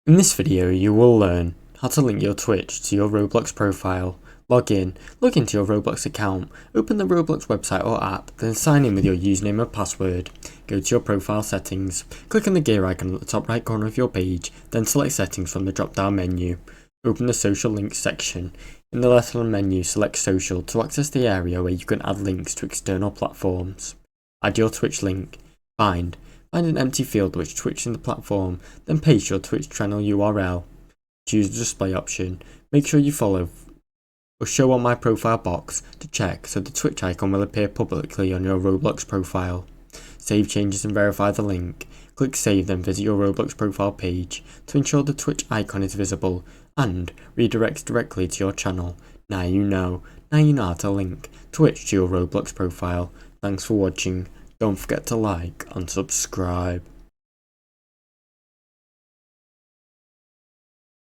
In this video, you will learn how to link your Twitch to your Roblox profile. Log into your Roblox account, open the Roblox website or app, then sign in with your username and password. Go to your profile settings, click on the gear icon at the top right corner of your page, then select settings from the drop down menu. Open the social links section. In the left-hand menu, select social to access the area where you can add links to external platforms. Add your Twitch link. Find an empty field which Twitch in the platform, then paste your Twitch channel URL. Choose the display option. Make sure you follow or show on my profile box to check so the Twitch icon will appear publicly on your Roblox profile. Save changes and verify the link. Click save, then visit your Roblox profile page to ensure the Twitch icon is visible and redirects directly to your channel. Now you know how to link Twitch to your Roblox profile. Thanks for watching. Don't forget to like and subscribe.